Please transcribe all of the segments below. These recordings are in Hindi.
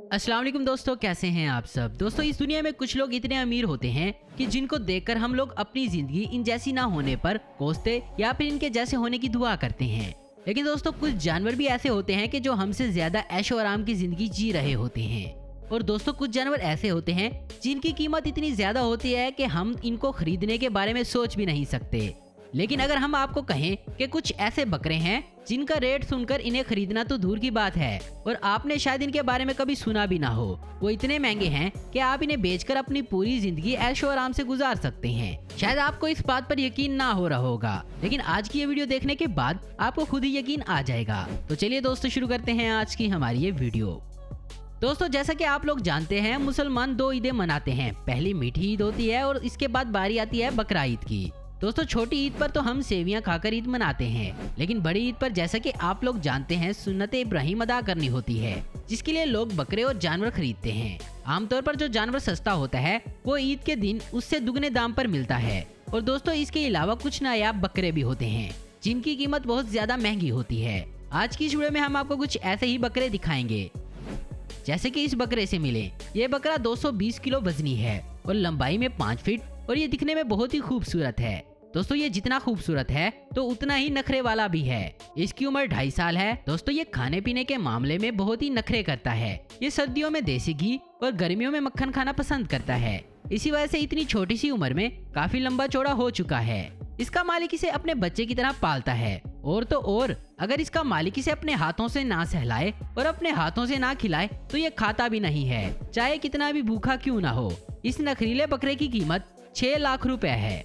अस्सलाम वालेकुम दोस्तों, कैसे हैं आप सब। दोस्तों, इस दुनिया में कुछ लोग इतने अमीर होते हैं कि जिनको देखकर हम लोग अपनी जिंदगी इन जैसी ना होने पर कोसते या फिर इनके जैसे होने की दुआ करते हैं। लेकिन दोस्तों, कुछ जानवर भी ऐसे होते हैं कि जो हमसे ज्यादा ऐशो आराम की जिंदगी जी रहे होते हैं। और दोस्तों, कुछ जानवर ऐसे होते हैं जिनकी कीमत इतनी ज्यादा होती है कि हम इनको खरीदने के बारे में सोच भी नहीं सकते। लेकिन अगर हम आपको कहें कि कुछ ऐसे बकरे हैं जिनका रेट सुनकर इन्हें खरीदना तो दूर की बात है और आपने शायद इनके बारे में कभी सुना भी ना हो, वो इतने महंगे हैं कि आप इन्हें बेचकर अपनी पूरी जिंदगी ऐशो आराम से गुजार सकते हैं। शायद आपको इस बात पर यकीन ना हो रहा होगा, लेकिन आज की ये वीडियो देखने के बाद आपको खुद ही यकीन आ जाएगा। तो चलिए दोस्तों, शुरू करते हैं आज की हमारी ये वीडियो। दोस्तों, जैसा कि आप लोग जानते हैं, मुसलमान दो ईदें मनाते हैं। पहली मीठी ईद होती है और इसके बाद बारी आती है बकरा ईद की। दोस्तों, छोटी ईद पर तो हम सेवियां खाकर ईद मनाते हैं, लेकिन बड़ी ईद पर जैसा कि आप लोग जानते हैं, सुन्नत इब्राहिम अदा करनी होती है, जिसके लिए लोग बकरे और जानवर खरीदते हैं। आमतौर पर जो जानवर सस्ता होता है वो ईद के दिन उससे दुगने दाम पर मिलता है। और दोस्तों, इसके अलावा कुछ नायाब बकरे भी होते हैं जिनकी कीमत बहुत ज्यादा महंगी होती है। आज की इस वीडियो में हम आपको कुछ ऐसे ही बकरे दिखाएंगे जैसे कि इस बकरे से मिले। ये बकरा 220 किलो वजनी है और लंबाई में 5 फीट और ये दिखने में बहुत ही खूबसूरत है। दोस्तों, ये जितना खूबसूरत है तो उतना ही नखरे वाला भी है। इसकी उम्र 2.5 साल है। दोस्तों, ये खाने पीने के मामले में बहुत ही नखरे करता है। ये सर्दियों में देसी घी और गर्मियों में मक्खन खाना पसंद करता है। इसी वजह से इतनी छोटी सी उम्र में काफी लंबा चौड़ा हो चुका है। इसका मालिक इसे अपने बच्चे की तरह पालता है। और तो और, अगर इसका मालिक इसे अपने हाथों से ना सहलाए और अपने हाथों से ना खिलाए तो ये खाता भी नहीं है, चाहे कितना भी भूखा क्यों ना हो। इस नखरीले बकरे की कीमत 6 लाख रुपए है।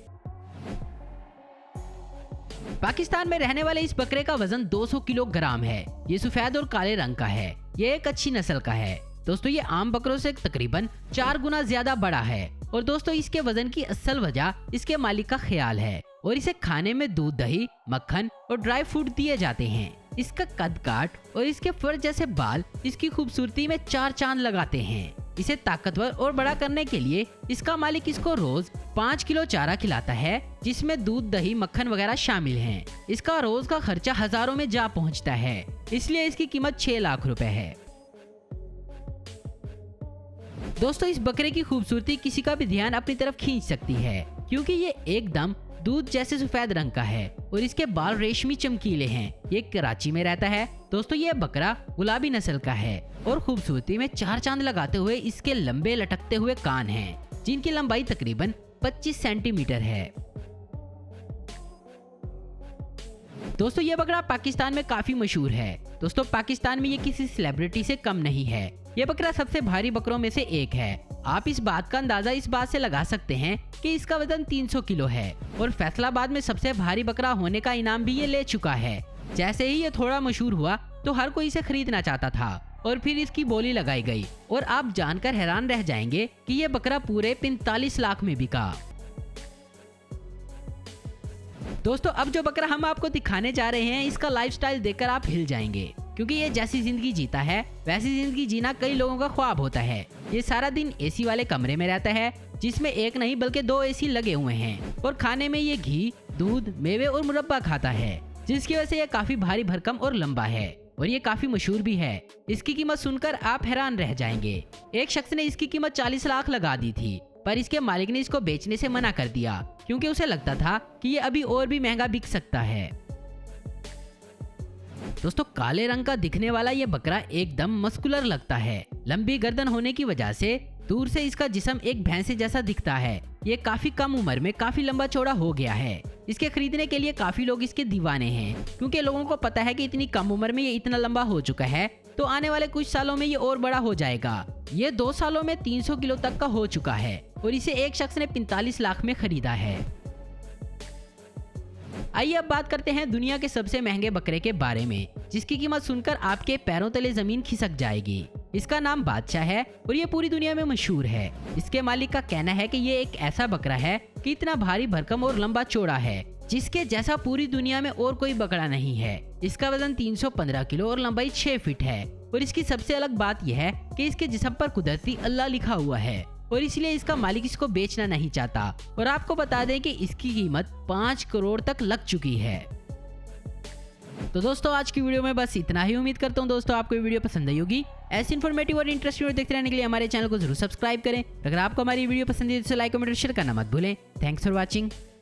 पाकिस्तान में रहने वाले इस बकरे का वजन 200 किलोग्राम है। ये सफेद और काले रंग का है। ये एक अच्छी नस्ल का है। दोस्तों, ये आम बकरों से तकरीबन 4 गुना ज्यादा बड़ा है। और दोस्तों, इसके वजन की असल वजह इसके मालिक का ख्याल है और इसे खाने में दूध, दही, मक्खन और ड्राई फ्रूट दिए जाते हैं। इसका कद काट और इसके फर जैसे बाल इसकी खूबसूरती में 4 चांद लगाते हैं। इसे ताकतवर और बड़ा करने के लिए इसका मालिक इसको रोज 5 किलो चारा खिलाता है, जिसमें दूध, दही, मक्खन वगैरह शामिल हैं। इसका रोज का खर्चा हजारों में जा पहुंचता है, इसलिए इसकी कीमत 6 लाख रुपए है। दोस्तों, इस बकरे की खूबसूरती किसी का भी ध्यान अपनी तरफ खींच सकती है, क्योंकि ये एकदम दूध जैसे सफेद रंग का है और इसके बाल रेशमी चमकीले हैं। ये कराची में रहता है। दोस्तों, ये बकरा गुलाबी नस्ल का है और खूबसूरती में 4 चांद लगाते हुए इसके लंबे लटकते हुए कान हैं, जिनकी लंबाई तकरीबन 25 सेंटीमीटर है। दोस्तों, ये बकरा पाकिस्तान में काफी मशहूर है। दोस्तों, पाकिस्तान में ये किसी सेलिब्रिटी से कम नहीं है। ये बकरा सबसे भारी बकरों में से एक है। आप इस बात का अंदाजा इस बात से लगा सकते हैं कि इसका वजन 300 किलो है और फैसलाबाद में सबसे भारी बकरा होने का इनाम भी ये ले चुका है। जैसे ही ये थोड़ा मशहूर हुआ तो हर कोई इसे खरीदना चाहता था और फिर इसकी बोली लगाई गई और आप जानकर हैरान रह जाएंगे कि ये बकरा पूरे 45 लाख में बिका। दोस्तों, अब जो बकरा हम आपको दिखाने जा रहे हैं, इसका लाइफस्टाइल देखकर आप हिल जाएंगे, क्योंकि ये जैसी जिंदगी जीता है वैसी जिंदगी जीना कई लोगों का ख्वाब होता है। ये सारा दिन एसी वाले कमरे में रहता है, जिसमें एक नहीं बल्कि 2 एसी लगे हुए हैं। और खाने में ये घी, दूध, मेवे और मुरब्बा खाता है, जिसकी वजह से ये काफी भारी भरकम और लंबा है और ये काफी मशहूर भी है। इसकी कीमत सुनकर आप हैरान रह जाएंगे। एक शख्स ने इसकी कीमत 40 लाख लगा दी थी, पर इसके मालिक ने इसको बेचने से मना कर दिया, क्योंकि उसे लगता था कि ये अभी और भी महंगा बिक सकता है। दोस्तों, काले रंग का दिखने वाला ये बकरा एकदम मस्कुलर लगता है। लंबी गर्दन होने की वजह से दूर से इसका जिस्म एक भैंसे जैसा दिखता है। ये काफी कम उम्र में काफी लंबा चौड़ा हो गया है। इसके खरीदने के लिए काफी लोग इसके दीवाने हैं, क्योंकि लोगों को पता है कि इतनी कम उम्र में ये इतना लंबा हो चुका है तो आने वाले कुछ सालों में ये और बड़ा हो जाएगा। ये 2 सालों में 300 किलो तक का हो चुका है और इसे एक शख्स ने 45 लाख में खरीदा है। आइए अब बात करते हैं दुनिया के सबसे महंगे बकरे के बारे में, जिसकी कीमत सुनकर आपके पैरों तले जमीन खिसक जाएगी। इसका नाम बादशाह है और ये पूरी दुनिया में मशहूर है। इसके मालिक का कहना है कि ये एक ऐसा बकरा है कि इतना भारी भरकम और लंबा चौड़ा है, जिसके जैसा पूरी दुनिया में और कोई बकरा नहीं है। इसका वजन 315 किलो और लंबाई 6 फीट है। और इसकी सबसे अलग बात यह है कि इसके जिस्म पर कुदरती अल्लाह लिखा हुआ है और इसलिए इसका मालिक इसको बेचना नहीं चाहता। और आपको बता दें कि इसकी कीमत 5 करोड़ तक लग चुकी है। तो दोस्तों आज की वीडियो में बस इतना ही। उम्मीद करता हूँ दोस्तों आपको ये वीडियो पसंद आई होगी। ऐसी इन्फॉर्मेटिव और इंटरेस्टिंग वीडियो देखते रहने के लिए हमारे चैनल को जरूर सब्सक्राइब करें। अगर आपको हमारी वीडियो पसंद है तो लाइक कमेंट और शेयर करना मत भूलें। Thanks for watching.